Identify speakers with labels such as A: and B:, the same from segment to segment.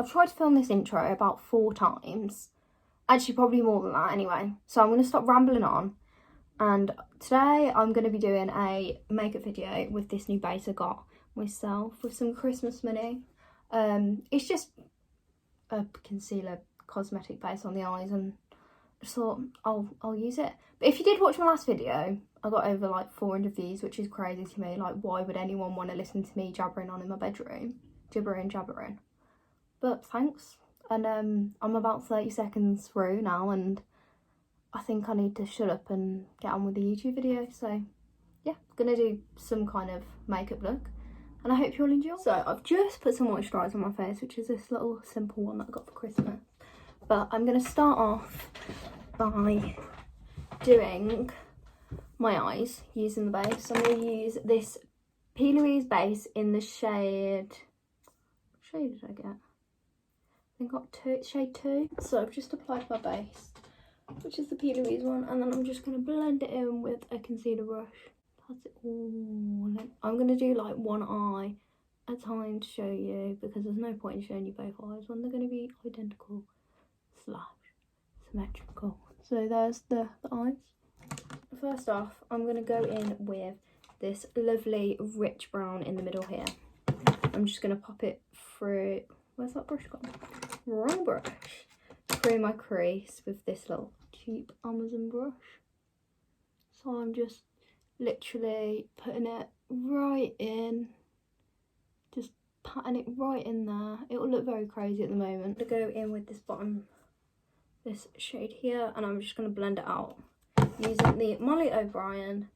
A: I've tried to film this intro about 4 times. Actually, probably more than that anyway. So I'm going to stop rambling on. And today I'm going to be doing a makeup video with this new base I got myself with some Christmas money. It's just a concealer cosmetic base on the eyes, and I just thought I'll use it. But if you did watch my last video, I got over like 400 views, which is crazy to me. Like, why would anyone want to listen to me jabbering on in my bedroom? Jabbering. But thanks. And I'm about 30 seconds through now, and I think I need to shut up and get on with the YouTube video. So yeah, gonna do some kind of makeup look, and I hope you'll enjoy. So I've just put some moisturiser on my face, which is this little simple one that I got for Christmas. But I'm gonna start off by doing my eyes using the base. So I'm gonna use this P Louise base in the shade, what shade did I get? I think I got shade 2. So I've just applied my base, which is the P Louise one, and then I'm just going to blend it in with a concealer brush. That's it all in. I'm going to do like one eye at a time to show you, because there's no point in showing you both eyes when they're going to be identical / symmetrical. So there's the eyes. First off, I'm going to go in with this lovely rich brown in the middle here. I'm just going to pop it through, where's that brush gone? Wrong brush. Through my crease with this little cheap Amazon brush. So I'm just literally putting it right in, just patting it right in there. It will look very crazy at the moment. To go in with this shade here, and I'm just going to blend it out using the Molly O'Brien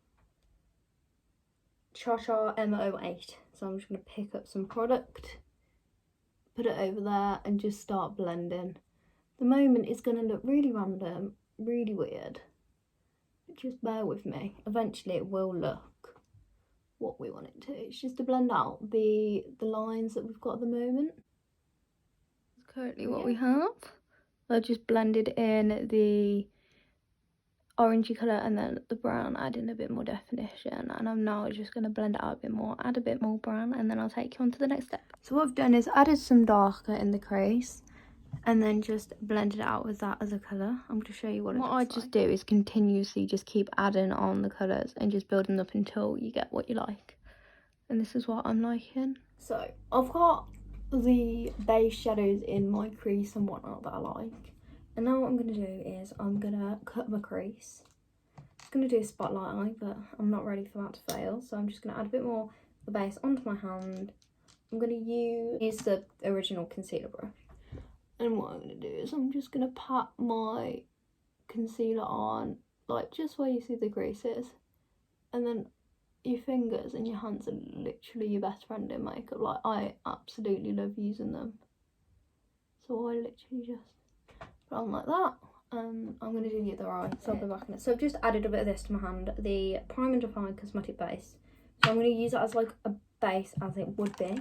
A: Cha-Cha M08. So I'm just going to pick up some product, put it over there, and just start blending. The moment is going to look really random, really weird. Just bear with me. Eventually it will look what we want it to. It's just to blend out the lines that we've got at the moment. That's currently what we have. I just blended in the orangey colour and then the brown, adding a bit more definition, and I'm now just going to blend it out a bit more, add a bit more brown, and then I'll take you on to the next step. So what I've done is added some darker in the crease and then just blended it out with that as a colour. I'm going to show you what it looks like. What I just do is continuously just keep adding on the colours and just building up until you get what you like. And this is what I'm liking. So I've got the beige shadows in my crease and whatnot that I like. And now what I'm going to do is I'm going to cut my crease. I'm going to do a spotlight eye, but I'm not ready for that to fail. So I'm just going to add a bit more of the base onto my hand. I'm going to use the original concealer brush. And what I'm going to do is I'm just going to pat my concealer on, like just where you see the creases. And then your fingers and your hands are literally your best friend in makeup. Like, I absolutely love using them. So I literally just put on like that. I'm going to do the other eye, so I'll be back in it. So I've just added a bit of this to my hand, the Prime and Define Cosmetic Base. So I'm going to use it as like a base, as it would be,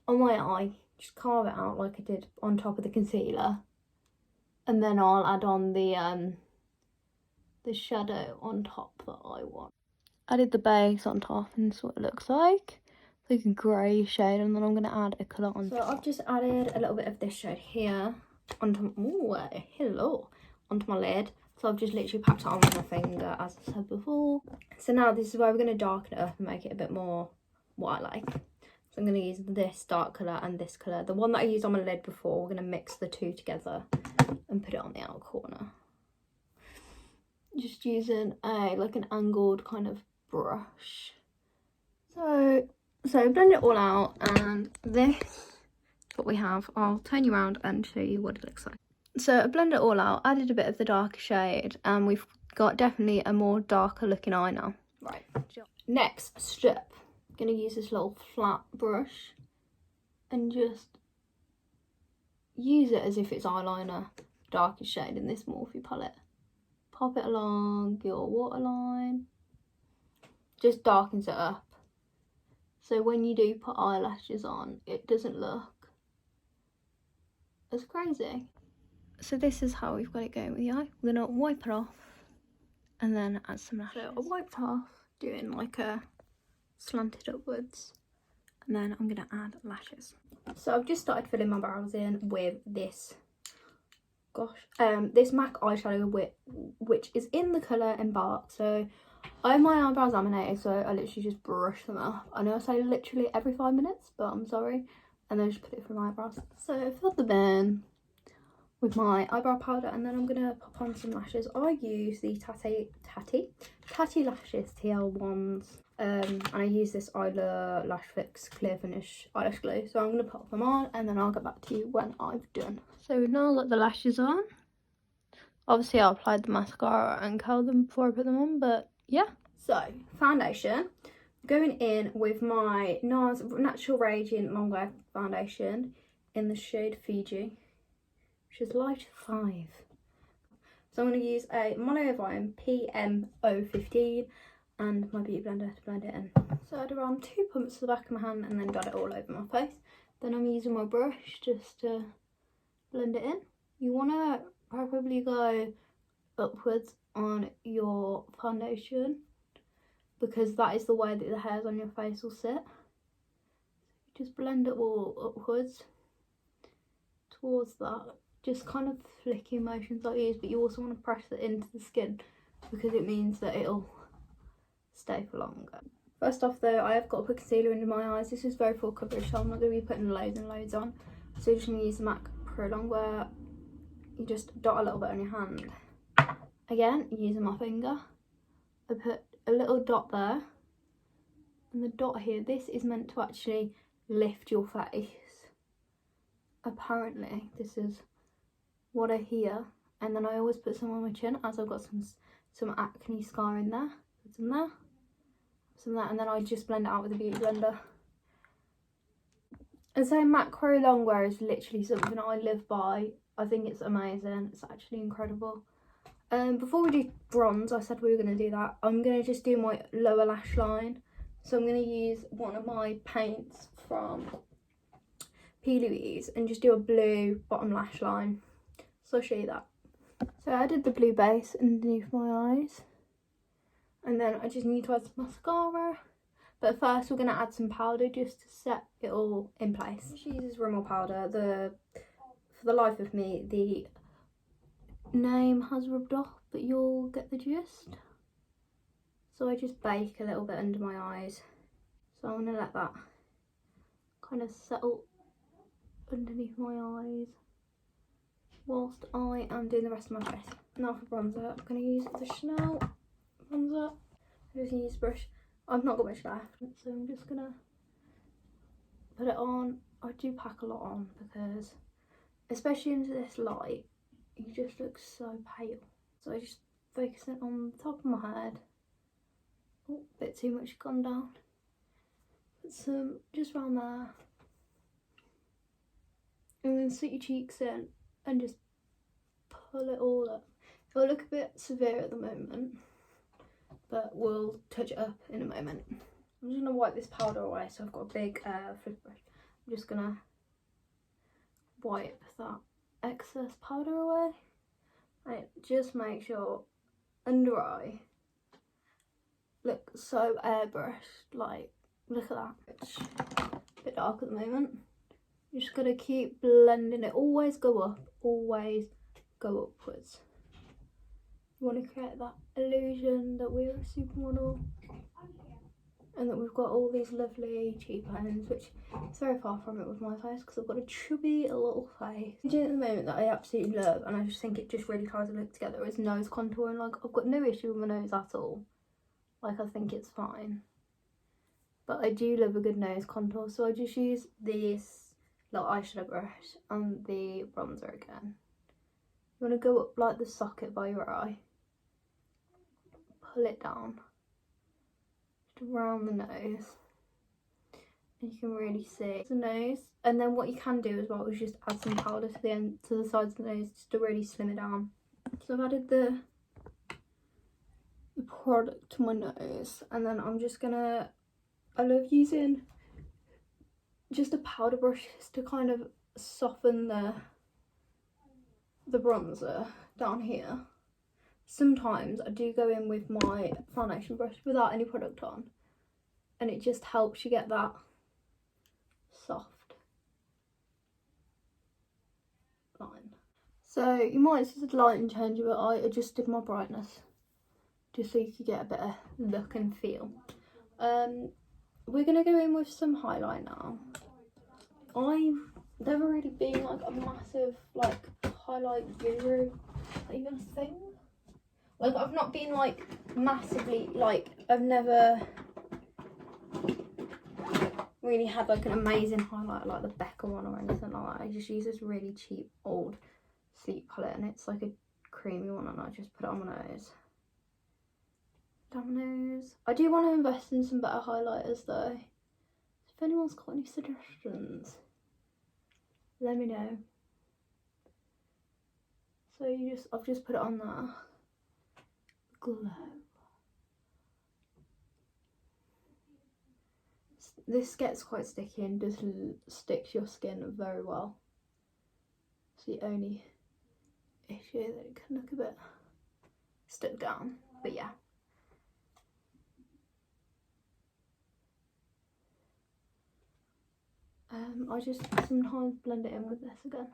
A: on my eye. Just carve it out like I did on top of the concealer, and then I'll add on the shadow on top that I want. Added the base on top, and this is what it looks like. It's like a grey shade, and then I'm going to add a colour on. So I've just added a little bit of this shade here onto onto my lid. So I've just literally packed it on with my finger, as I said before. So now this is where we're going to darken it up and make it a bit more what I like. So I'm going to use this dark colour and this colour. The one that I used on my lid before, we're going to mix the two together and put it on the outer corner. Just using like an angled kind of brush. So blend it all out, and this is what we have. I'll turn you around and show you what it looks like. So I blended it all out, added a bit of the darker shade, and we've got definitely a more darker looking eye now. Right, next step. I'm going to use this little flat brush and just use it as if it's eyeliner, darkest shade in this Morphe palette. Pop it along your waterline, just darkens it up. So when you do put eyelashes on, it doesn't look as crazy. So this is how we've got it going with the eye. We're going to wipe it off and then add some lashes. So I wiped off doing like a slanted upwards, And then I'm going to add lashes. So I've just started filling my brows in with this, this MAC eyeshadow which is in the colour Embark. So I have my eyebrows laminated, so I literally just brush them up. I know I say literally every 5 minutes, but I'm sorry. And then just put it through my eyebrows. So I filled them in with my eyebrow powder, and then I'm going to pop on some lashes. I use the Tatti Lashes TL1s. And I use this Holla Lash Fix Clear Finish Eyelash Glue. So I'm going to pop them on, and then I'll get back to you when I've done. So now I've got the lashes on. Obviously I applied the mascara and curled them before I put them on, but yeah. So, foundation. Going in with my Nars Natural Radiant Longwear foundation in the shade Fiji, which is light 5. So I'm going to use a Mono PM015 and my beauty blender to blend it in. So I had around 2 pumps to the back of my hand and then got it all over my face. Then I'm using my brush just to blend it in. You want to probably go upwards on your foundation because that is the way that the hairs on your face will sit. Just blend it all upwards towards that. Just kind of flicking motions like these, but you also want to press it into the skin because it means that it'll stay for longer. First off though, I have got to put concealer under my eyes. This is very full coverage, so I'm not going to be putting loads and loads on. So you're just going to use the MAC Prolongwear. You just dot a little bit on your hand. Again, using my finger, I put a little dot there, and the dot here, this is meant to actually lift your face. Apparently, this is what I hear. And then I always put some on my chin, as I've got some acne scar in there. Put some there, some there, and then I just blend it out with a beauty blender. And so MAC Prolongwear is literally something I live by. I think it's amazing. It's actually incredible. Before we do bronze, I said we were going to do that. I'm going to just do my lower lash line. So I'm going to use one of my paints from P Louise and just do a blue bottom lash line. So I'll show you that. So I added the blue base underneath my eyes. And then I just need to add some mascara. But first we're going to add some powder just to set it all in place. She uses Rimmel powder. For the life of me, the name has rubbed off, but you'll get the gist. So I just bake a little bit under my eyes. So I'm going to let that kind of settle underneath my eyes whilst I am doing the rest of my face. Now for bronzer, I'm going to use the Chanel bronzer. I'm just going to use the brush. I've not got much left, so I'm just going to put it on. I do pack a lot on because, especially into this light, you just look so pale. So I just focus it on the top of my head. Oh, a bit too much gone down. Put some just around there. And then sit your cheeks in and just pull it all up. It'll look a bit severe at the moment, but we'll touch it up in a moment. I'm just going to wipe this powder away. So I've got a big flip brush. I'm just going to wipe that excess powder away. And it just makes your under eye look so airbrushed. Like, look at that. It's a bit dark at the moment. You're just going to keep blending it. Always go up. Always go upwards. You want to create that illusion that we're a supermodel and that we've got all these lovely cheekbones, which is very far from it with my face because I've got a chubby little face. The thing at the moment that I absolutely love, and I just think it just really ties the look together, is nose contouring. Like, I've got no issue with my nose at all. Like, I think it's fine. But I do love a good nose contour, so I just use this little eyeshadow brush and the bronzer again. You want to go up like the socket by your eye. Pull it down. Just around the nose. And you can really see the nose. And then what you can do as well is just add some powder to the end, to the sides of the nose, just to really slim it down. So I've added the product to my nose, and then I'm just gonna, I love using just a powder brush just to kind of soften the bronzer down here. Sometimes I do go in with my foundation brush without any product on, and it just helps you get that soft line. So you might see the lighting change, but I adjusted my brightness just so you could get a better look and feel. We're gonna go in with some highlight now. I've never really been like a massive like highlight guru, even a thing. Like I've not been like massively, like I've never really had like an amazing highlight like the Becca one or anything like that. I just use this really cheap old sleep palette and it's like a creamy one and I just put it on my nose. Down my nose. I do want to invest in some better highlighters though. If anyone's got any suggestions, let me know. So I've just put it on there. Glow. This gets quite sticky and does stick to your skin very well. It's the only issue that it can look a bit stuck down, but yeah. I just sometimes blend it in with this again.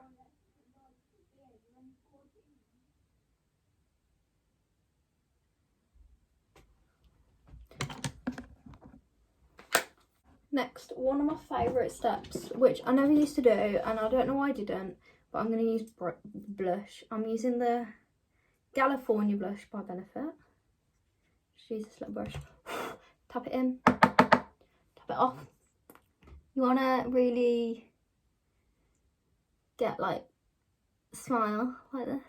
A: Next, one of my favourite steps, which I never used to do, and I don't know why I didn't, but I'm going to use blush. I'm using the Galifornia blush by Benefit. Just use this little brush. Tap it in, tap it off. You want to really get like smile like this,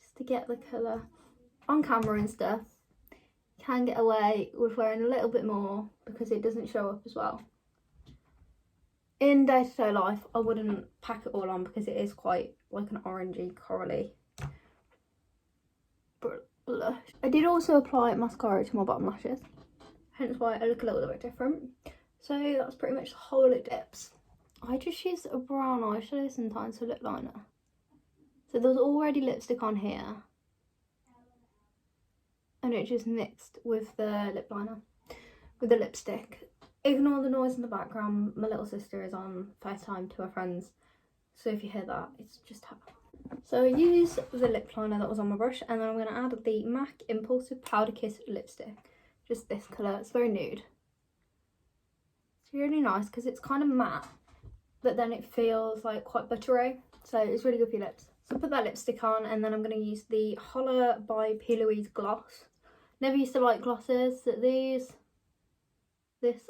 A: just to get the colour. On camera and stuff, you can get away with wearing a little bit more because it doesn't show up as well. In day-to-day life, I wouldn't pack it all on because it is quite like an orangey, corally blush. I did also apply mascara to my bottom lashes, hence why I look a little bit different. So that's pretty much the whole lip dips. I just use a brown eyeshadow sometimes for lip liner. So there's already lipstick on here, and it just mixed with the lip liner, with the lipstick. Ignore the noise in the background. My little sister is on FaceTime to her friends, so if you hear that, it's just her. So I use the lip liner that was on my brush, and then I'm going to add the MAC Impulsive Powder Kiss lipstick. Just this colour. It's very nude. It's really nice because it's kind of matte, but then it feels like quite buttery, so it's really good for your lips. So put that lipstick on, and then I'm going to use the Holla by P Louise gloss. Never used to like glosses, but this,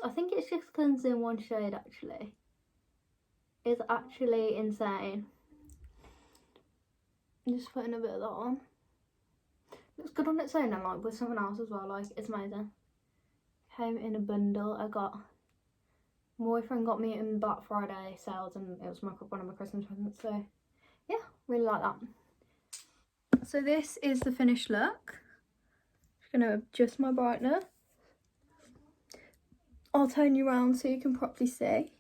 A: I think it just comes in one shade actually. It's actually insane. I'm just putting a bit of that on. Looks good on its own and like with something else as well, like it's amazing. Came in a bundle. My boyfriend got me in Black Friday sales and it was one of my Christmas presents, so yeah, really like that. So this is the finished look. Just gonna adjust my brightness. I'll turn you around so you can properly see.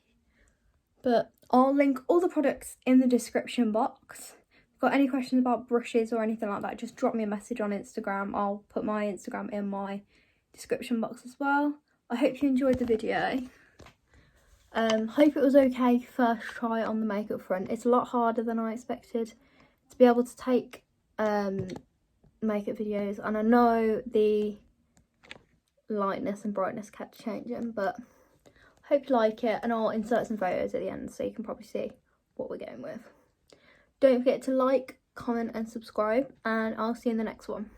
A: But I'll link all the products in the description box. If you've got any questions about brushes or anything like that, just drop me a message on Instagram. I'll put my Instagram in my description box as well. I hope you enjoyed the video. Hope it was okay first try on the makeup front. It's a lot harder than I expected to be able to take makeup videos, and I know the lightness and brightness kept changing, but hope you like it, and I'll insert some photos at the end so you can probably see what we're going with. Don't forget to like, comment and subscribe, and I'll see you in the next one.